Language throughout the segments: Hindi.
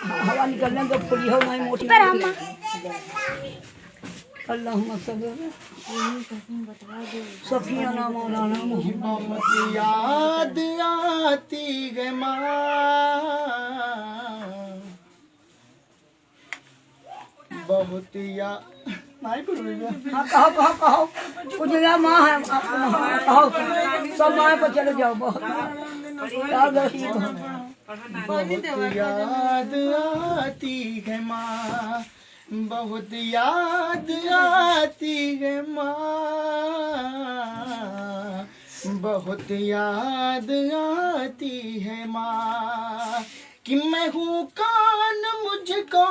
हवा निकलने दो फुली हो नहीं मोटी पर अम्मा अल्लाहुम्मा सल्ली सफिया ना मौलाना बहुत याद आती है माँ, बहुत याद नहीं करूँगा। हाँ कहो कहो कहो कुछ जगह माँ है कहो सब माँ पर चले जाओ बहुत याद रखी बहुत याद आती है माँ, बहुत याद आती है माँ, बहुत याद आती है माँ, कि मैं हूँ कौन मुझको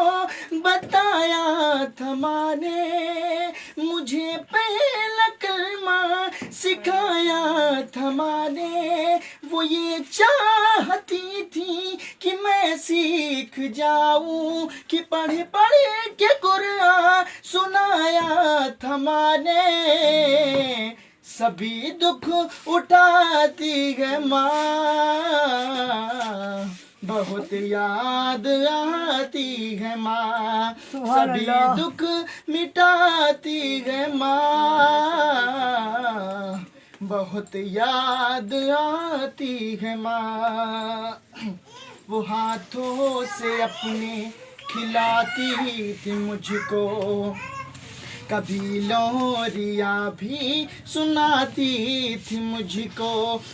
बताया था माँ ने, मुझे पहला कलमा सिखाया था माँ ने, वो ये चाहती थी कि मैं सीख जाऊं, कि पढ़े पढ़े के कुरान सुनाया था माँ ने, सभी दुख उठाती है माँ, बहुत याद आती है माँ, सभी दुख मिटाती है माँ, बहुत याद आती है माँ, वो हाथों से अपने खिलाती थी मुझको, कभी लोरिया भी सुनाती थी मुझको,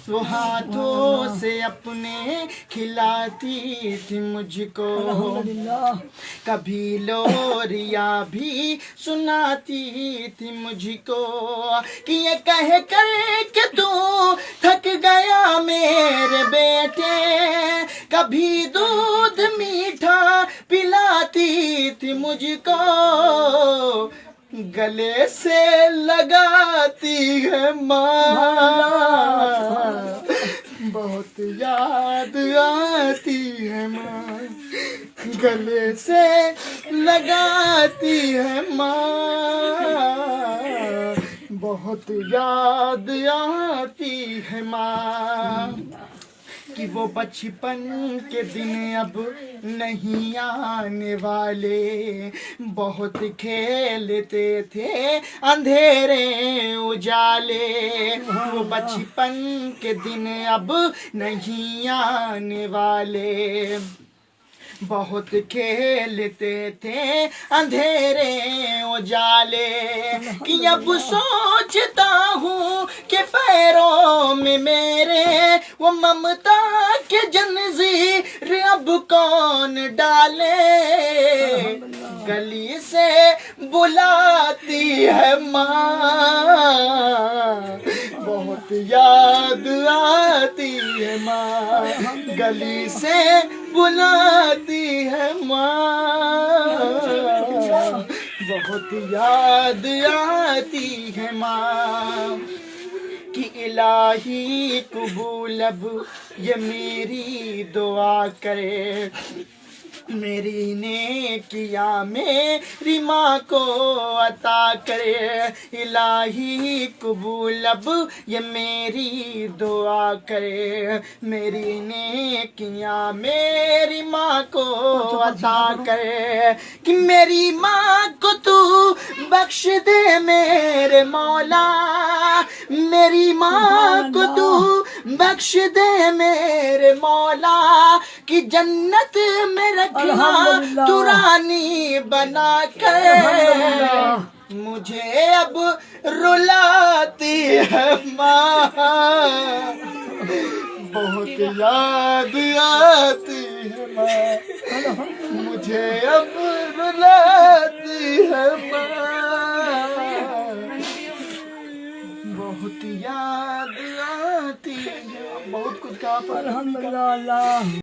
वो हाथों से अपने खिलाती थी मुझको, कभी लोरिया भी सुनाती थी मुझको, कि ये कह कर के तू थक गया मेरे बेटे, कभी दूध मीठा पिलाती थी मुझको, गले से लगाती है माँ, बहुत याद आती है माँ, गले से लगाती है माँ, बहुत याद आती है माँ, कि वो बचपन के दिन अब नहीं आने वाले, बहुत खेलते थे अंधेरे उजाले, वो बचपन के दिन अब नहीं आने वाले, बहुत खेलते थे अंधेरे उजाले, कि अब सोचता हूँ कि पैरों में मेरे वो ममता के जंजीर अब कौन डाले, गली से बुलाती है माँ, बहुत याद आती है माँ, गली से बुलाती है माँ, बहुत याद आती है माँ, कि इलाही कबूल अब ये मेरी दुआ करे, मेरी नेकिया मेरी माँ को अता करे, इलाही कबूल अब ये मेरी दुआ करे, मेरी नेकिया मेरी माँ को अता करे, कि मेरी माँ को तू बख्श दे मेरे मौला, मेरी माँ को तू बख्श दे मेरे मौला, कि जन्नत में रखना तू रानी बना कर, मुझे अब रुलाती है माँ, बहुत याद आती है माँ, मुझे अब रुलाती है माँ, बहुत याद आती है, बहुत कुछ कहा पर अल्हम्दुलिल्लाह।